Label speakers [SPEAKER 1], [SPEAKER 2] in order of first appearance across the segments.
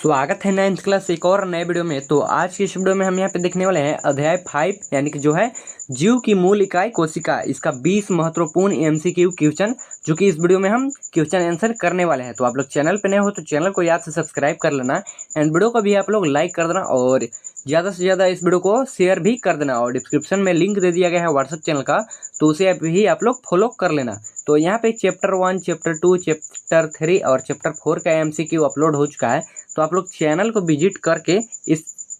[SPEAKER 1] स्वागत है 9th class एक और नए वीडियो में। तो आज की इस वीडियो में हम यहाँ पे देखने वाले हैं अध्याय 5 यानी कि जो है जीव की मूल इकाई कोशिका, इसका 20 महत्वपूर्ण एमसीक्यू क्वेश्चन जो कि इस वीडियो में हम क्वेश्चन आंसर करने वाले हैं। तो आप लोग चैनल पे नए हो तो चैनल को याद से सब्सक्राइब कर लेना एंड वीडियो को भी आप लोग लाइक कर देना और ज़्यादा से ज़्यादा इस वीडियो को शेयर भी कर देना। और डिस्क्रिप्शन में लिंक दे दिया गया है व्हाट्सएप चैनल का, तो उसे भी आप लोग फॉलो कर लेना। तो यहाँ पे चैप्टर 1, चैप्टर 2, चैप्टर 3 और चैप्टर 4 का एमसीक्यू अपलोड हो चुका है। तो आप लोग चैनल को विजिट करके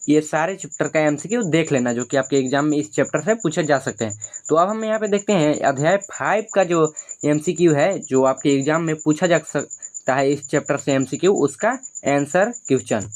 [SPEAKER 1] ये सारे चैप्टर का एमसीक्यू देख लेना जो कि आपके एग्जाम में इस चैप्टर से पूछे जा सकते हैं। तो अब हम यहाँ पे देखते हैं अध्याय 5 का जो एमसीक्यू है जो आपके एग्जाम में पूछा जा सकता है इस चैप्टर से एमसीक्यू, उसका आंसर क्वेश्चन।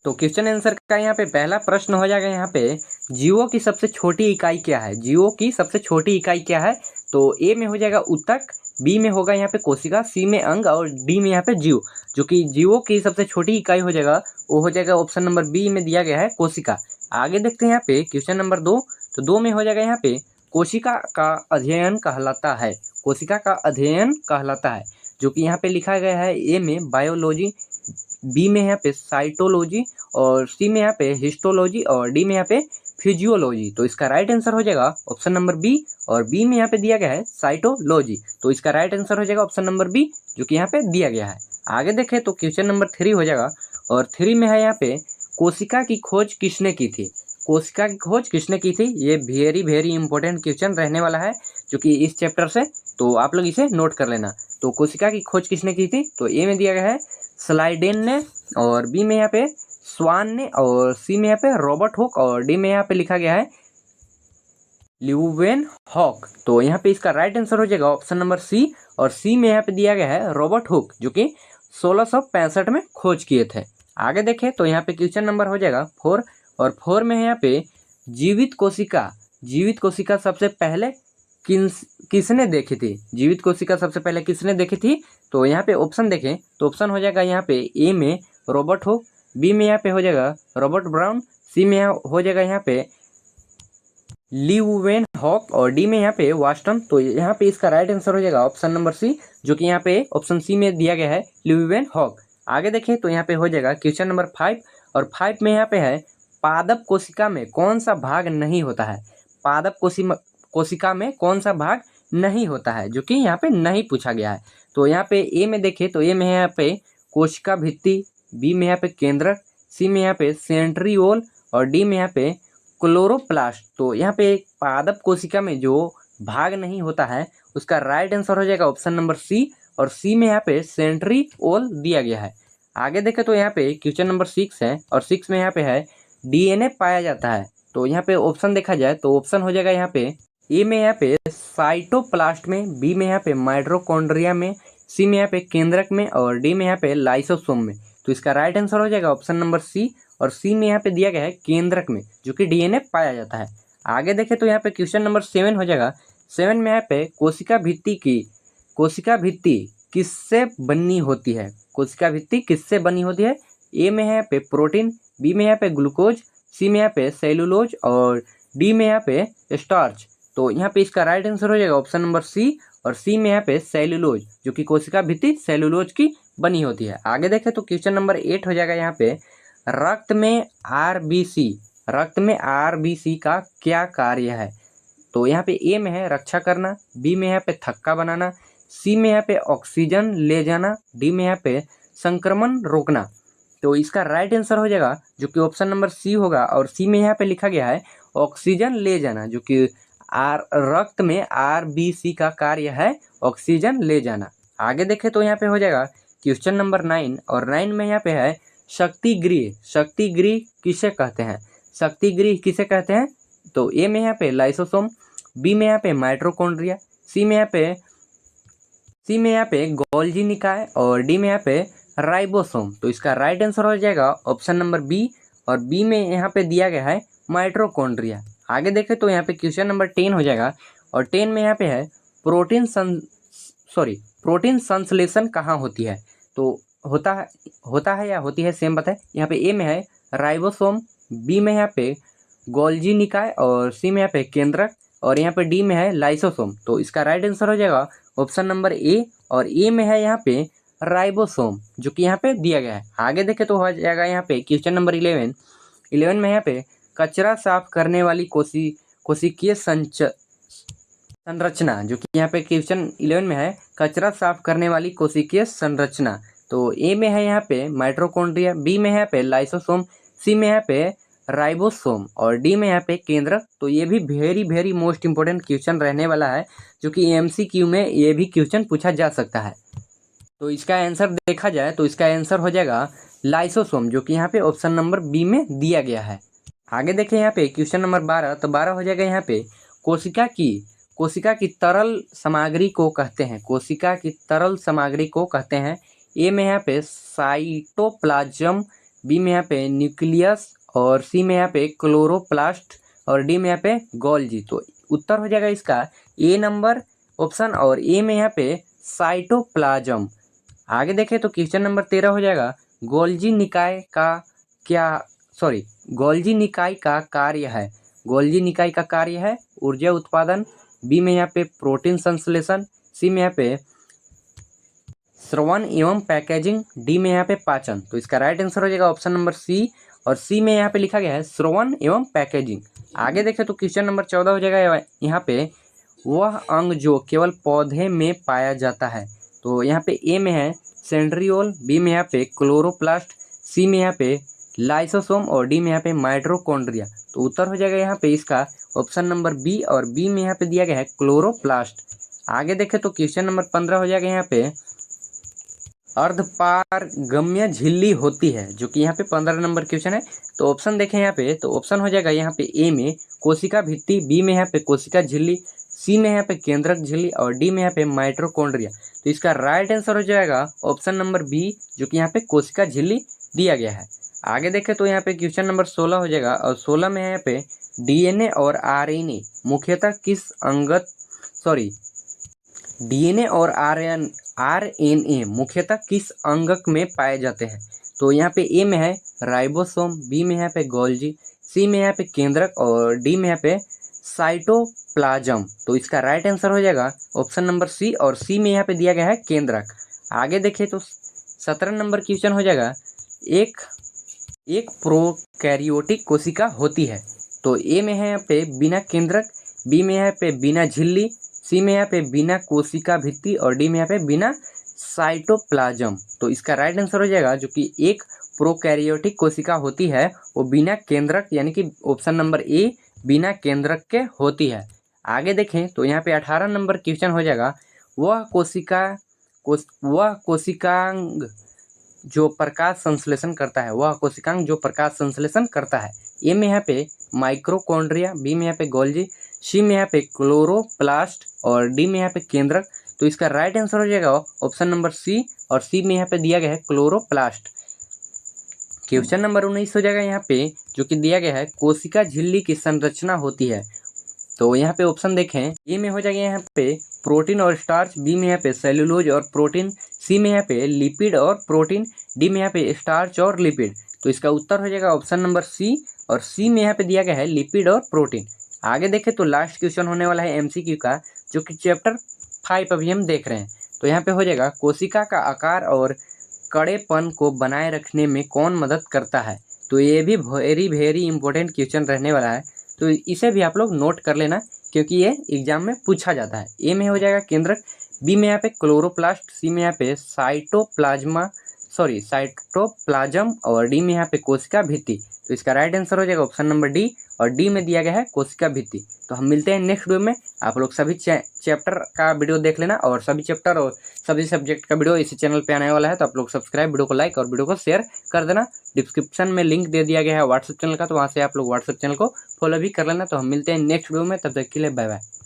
[SPEAKER 1] तो क्वेश्चन आंसर का यहाँ पे पहला प्रश्न हो जाएगा यहाँ पे, जीवों की सबसे छोटी इकाई क्या है? जीवों की सबसे छोटी इकाई क्या है? तो ए में हो जाएगा उत्तक, बी में होगा यहाँ पे कोशिका, सी में अंग और डी में यहाँ पे जीव। जो कि जीवों की सबसे छोटी इकाई हो जाएगा वो हो जाएगा ऑप्शन नंबर बी में दिया गया है कोशिका। आगे देखते हैं यहाँ पे क्वेश्चन नंबर 2। तो 2 में हो जाएगा यहाँ पे कोशिका का अध्ययन कहलाता है। कोशिका का अध्ययन कहलाता है जो कि यहाँ पे लिखा गया है ए में बायोलॉजी, बी में यहाँ पे साइटोलॉजी और सी में यहाँ पे हिस्टोलॉजी और डी में यहाँ पे फिजियोलॉजी। तो इसका राइट आंसर हो जाएगा ऑप्शन नंबर बी और बी में यहाँ पे दिया गया है साइटोलॉजी। तो इसका राइट आंसर हो जाएगा ऑप्शन नंबर बी जो कि यहाँ पे दिया गया है। आगे देखें तो क्वेश्चन नंबर 3 हो जाएगा और 3 में है यहाँ पे कोशिका की खोज किसने की थी? कोशिका की खोज किसने की थी? ये वेरी इंपॉर्टेंट क्वेश्चन रहने वाला है जो कि इस चैप्टर से, तो आप लोग इसे नोट कर लेना। तो कोशिका की खोज किसने की थी? तो ए में दिया गया है स्लाइडेन ने और बी में यहाँ पे स्वान ने और सी में यहाँ पे रॉबर्ट हुक और डी में यहाँ पे लिखा गया है ल्यूवेनहॉक। तो यहाँ पे इसका राइट आंसर हो जाएगा ऑप्शन नंबर सी और सी में यहाँ पे दिया गया है रॉबर्ट हुक जो कि 1665 में खोज किए थे। आगे देखें तो यहाँ पे क्वेश्चन नंबर हो जाएगा 4 और 4 में यहाँ पे जीवित कोशिका सबसे पहले किसने देखी थी? जीवित कोशिका सबसे पहले किसने देखी थी? तो यहाँ पे ऑप्शन देखें तो ऑप्शन हो जाएगा यहाँ पे ए में रॉबर्ट हुक, बी में यहाँ पे हो जाएगा रॉबर्ट ब्राउन, सी में हो जाएगा यहाँ पे ल्यूवेनहॉक और डी में यहाँ पे वास्टन। तो यहाँ पे इसका राइट आंसर हो जाएगा ऑप्शन नंबर सी जो कि यहाँ पे ऑप्शन सी में दिया गया है ल्यूवेनहॉक। आगे देखें तो यहाँ पे हो जाएगा क्वेश्चन नंबर 5 और 5 में यहाँ पे है पादप कोशिका में कौन सा भाग नहीं होता है? पादप कोशिका में कौन सा भाग नहीं होता है जो कि यहाँ पे नहीं पूछा गया है। तो यहाँ पे ए में देखें तो ए में है यहाँ पे कोशिका भित्ति, बी में यहाँ पे केंद्रक, सी में यहाँ पे सेंट्रियोल और डी में यहाँ पे क्लोरोप्लास्ट। तो यहाँ पे पादप कोशिका में जो भाग नहीं होता है उसका राइट आंसर हो जाएगा ऑप्शन नंबर सी और सी में यहाँ पे सेंट्रियोल दिया गया है। आगे देखें तो यहाँ पे क्वेश्चन नंबर 6 है और 6 में यहाँ पे है डीएनए पाया जाता है। तो यहाँ पे ऑप्शन देखा जाए तो ऑप्शन हो जाएगा यहाँ पे ए में यहाँ पे साइटोप्लास्ट में, बी में यहाँ पे माइटोकॉन्ड्रिया में, सी में यहाँ पे केंद्रक में और डी में यहाँ पे लाइसोसोम में। तो इसका राइट आंसर हो जाएगा ऑप्शन नंबर सी और सी में यहाँ पे दिया गया है केंद्रक में जो कि डीएनए पाया जाता है। आगे देखें तो यहाँ पे क्वेश्चन नंबर 7 हो जाएगा। 7 में यहाँ पे कोशिका भित्ति किससे बनी होती है? कोशिका भित्ति किससे बनी होती है? ए में है यहाँ पे प्रोटीन, बी में यहाँ पे ग्लूकोज, सी में यहाँ पे सेलुलोज और डी में यहाँ पे स्टार्च। तो यहाँ पे इसका राइट आंसर हो जाएगा ऑप्शन नंबर सी और सी में यहाँ पे सेलुलोज जो कि कोशिका भित्ति सेलुलोज की बनी होती है। आगे देखें तो क्वेश्चन नंबर 8 हो जाएगा यहाँ पे रक्त में आरबीसी का क्या कार्य है? तो यहाँ पे ए में है रक्षा करना, बी में यहाँ पे थक्का बनाना, सी में यहाँ पे ऑक्सीजन ले जाना, डी में यहाँ पे संक्रमण रोकना। तो इसका राइट आंसर हो जाएगा जो कि ऑप्शन नंबर सी होगा और सी में यहाँ पे लिखा गया है ऑक्सीजन ले जाना जो कि रक्त में आरबीसी का कार्य है ऑक्सीजन ले जाना। आगे देखें तो यहाँ पे हो जाएगा क्वेश्चन नंबर 9 और 9 में यहाँ पे है शक्ति गृह किसे कहते हैं? शक्ति गृह किसे कहते हैं? तो ए में यहाँ पे लाइसोसोम, बी में यहाँ पे माइटोकॉन्ड्रिया, सी में यहाँ पे गोल्जी निकाय और डी में यहाँ पे राइबोसोम। तो इसका राइट आंसर हो जाएगा ऑप्शन नंबर बी और बी में यहाँ पे दिया गया है माइटोकॉन्ड्रिया। आगे देखें तो यहाँ पे क्वेश्चन नंबर 10 हो जाएगा और 10 में यहाँ पे है प्रोटीन संश्लेषण कहाँ होती है? तो होता है या होती है सेम बताए। यहाँ पे ए में है राइबोसोम, बी में यहाँ पे गोल्जी निकाय और सी में यहाँ पे केंद्रक और यहाँ पे डी में है लाइसोसोम। तो इसका राइट आंसर हो जाएगा ऑप्शन नंबर ए और ए में है यहाँ पे राइबोसोम, जो कि यहाँ पे दिया गया है। आगे देखें तो हो जाएगा यहाँ पे क्वेश्चन नंबर 11 में यहाँ पे कचरा साफ करने वाली कोशिकीय संरचना, जो कि यहाँ पे क्वेश्चन 11 में है कचरा साफ करने वाली कोशिकीय संरचना। तो ए में है यहाँ पे माइटोकॉन्ड्रिया, बी में है यहाँ पे लाइसोसोम, सी में यहाँ पे राइबोसोम और डी में यहाँ पे केंद्रक। तो ये भी very very most important question रहने वाला है, जो कि एमसीक्यू में ये भी क्वेश्चन पूछा जा सकता है। तो इसका आंसर देखा जाए तो इसका आंसर हो जाएगा लाइसोसोम, जो कि यहाँ पे ऑप्शन नंबर बी में दिया गया है। आगे देखें यहाँ पे क्वेश्चन नंबर 12, तो 12 हो जाएगा यहाँ पे कोशिका की तरल सामग्री को कहते हैं। कोशिका की तरल सामग्री को कहते हैं। ए में यहाँ पे साइटोप्लाज्म, बी में यहाँ पे न्यूक्लियस और सी में यहाँ पे क्लोरोप्लास्ट और डी में यहाँ पे गोल्जी। तो उत्तर हो जाएगा इसका ए नंबर ऑप्शन और ए में यहाँ पे साइटोप्लाज्म। आगे देखें तो क्वेश्चन नंबर 13 हो जाएगा गोल्जी निकाय का कार्य है। गोल्जी निकाय का कार्य है ऊर्जा उत्पादन, बी में यहाँ पे प्रोटीन संश्लेषण, सी में यहाँ पे श्रवण एवं पैकेजिंग, डी में यहाँ पे पाचन। तो इसका राइट आंसर हो जाएगा ऑप्शन नंबर सी और सी में यहाँ पे लिखा गया है श्रवण एवं पैकेजिंग। आगे देखें तो क्वेश्चन नंबर 14 हो जाएगा यहाँ पे वह अंग जो केवल पौधे में पाया जाता है। तो यहाँ पे ए में है सेंट्रियोल, बी में यहाँ पे क्लोरोप्लास्ट, सी में यहाँ पे लाइसोसोम और डी में यहाँ पे माइटोकॉन्ड्रिया। तो उत्तर हो जाएगा यहाँ पे इसका ऑप्शन नंबर बी और बी में यहाँ पे दिया गया है क्लोरोप्लास्ट। आगे देखें तो क्वेश्चन नंबर 15 हो जाएगा यहाँ पे अर्धपारगम्य झिल्ली होती है, जो कि यहाँ पे 15 नंबर क्वेश्चन है। तो ऑप्शन देखें यहाँ पे तो ऑप्शन हो जाएगा यहाँ पे ए में कोशिका भित्ति, बी में यहाँ पे कोशिका झिल्ली, सी में यहाँ पे केंद्रक झिल्ली और डी में यहाँ पे माइटोकॉन्ड्रिया। तो इसका राइट आंसर हो जाएगा ऑप्शन नंबर बी, जो कि यहाँ पे कोशिका झिल्ली दिया गया है। आगे देखें तो यहाँ पे क्वेश्चन नंबर 16 हो जाएगा और 16 में यहाँ पे डीएनए और आरएनए मुख्यतः आरएनए मुख्यतः किस अंगक में पाए जाते हैं। तो यहाँ पे ए में है राइबोसोम, बी में यहाँ पे गोल्जी, सी में यहाँ पे केंद्रक और डी में यहाँ पे साइटोप्लाज्म। तो इसका राइट आंसर हो जाएगा ऑप्शन नंबर सी और सी में यहाँ पे दिया गया है केंद्रक। आगे देखें तो 17 नंबर क्वेश्चन हो जाएगा एक प्रोकैरियोटिक कोशिका होती है। तो ए में है यहाँ पे बिना केंद्रक, बी में यहाँ पे बिना झिल्ली, सी में यहाँ पे बिना कोशिका भित्ति और डी में यहाँ पे बिना साइटोप्लाज्म। तो इसका राइट आंसर हो जाएगा जो कि एक प्रोकैरियोटिक कोशिका होती है वो बिना केंद्रक, यानी कि ऑप्शन नंबर ए बिना केंद्रक के होती है। आगे देखें तो यहाँ पे 18 नंबर क्वेश्चन हो जाएगा वह कोशिकांग जो प्रकाश संश्लेषण करता है। वह कोशिकांग जो प्रकाश संश्लेषण करता है। ए में यहाँ पे माइक्रोकॉन्ड्रिया, बी में यहाँ पे गोल्जी, सी में यहाँ पे क्लोरोप्लास्ट और डी में यहाँ पे केंद्रक। तो इसका राइट आंसर हो जाएगा ऑप्शन नंबर सी और सी में यहाँ पे दिया गया है क्लोरोप्लास्ट। क्वेश्चन नंबर 19 हो जाएगा यहाँ पे जो कि दिया गया है कोशिका झिल्ली की संरचना होती है। तो यहाँ पे ऑप्शन देखें, ए में हो जाएगा यहाँ पे प्रोटीन और स्टार्च, बी में यहाँ पे सेलुलोज और प्रोटीन, सी में यहाँ पे लिपिड और प्रोटीन, डी में यहाँ पे स्टार्च और लिपिड। तो इसका उत्तर हो जाएगा ऑप्शन नंबर सी और सी में यहाँ पे दिया गया है लिपिड और प्रोटीन। आगे देखें तो लास्ट क्वेश्चन होने वाला है एमसीक्यू का, जो कि चैप्टर 5 अभी हम देख रहे हैं। तो यहाँ पे हो जाएगा कोशिका का आकार और कड़ेपन को बनाए रखने में कौन मदद करता है। तो ये भी वेरी वेरी इंपॉर्टेंट क्वेश्चन रहने वाला है, तो इसे भी आप लोग नोट कर लेना क्योंकि ये एग्जाम में पूछा जाता है। ए में हो जाएगा केंद्रक, बी में यहाँ पे क्लोरोप्लास्ट, सी में यहाँ पे साइटोप्लाज्म और डी में यहाँ पे कोशिका भित्ति। तो इसका राइट आंसर हो जाएगा ऑप्शन नंबर डी और डी में दिया गया है कोशिका भित्ति। तो हम मिलते हैं नेक्स्ट वीडियो में। आप लोग सभी चैप्टर का वीडियो देख लेना और सभी चैप्टर और सभी सब्जेक्ट का वीडियो इसी चैनल पे आने वाला है। तो आप लोग सब्सक्राइब, वीडियो को लाइक और वीडियो को शेयर कर देना। डिस्क्रिप्शन में लिंक दे दिया गया है व्हाट्सएप चैनल का, तो वहाँ से आप लोग व्हाट्सएप चैनल को फॉलो भी कर लेना। तो हम मिलते हैं नेक्स्ट वीडियो में, तब तक के लिए बाय बाय।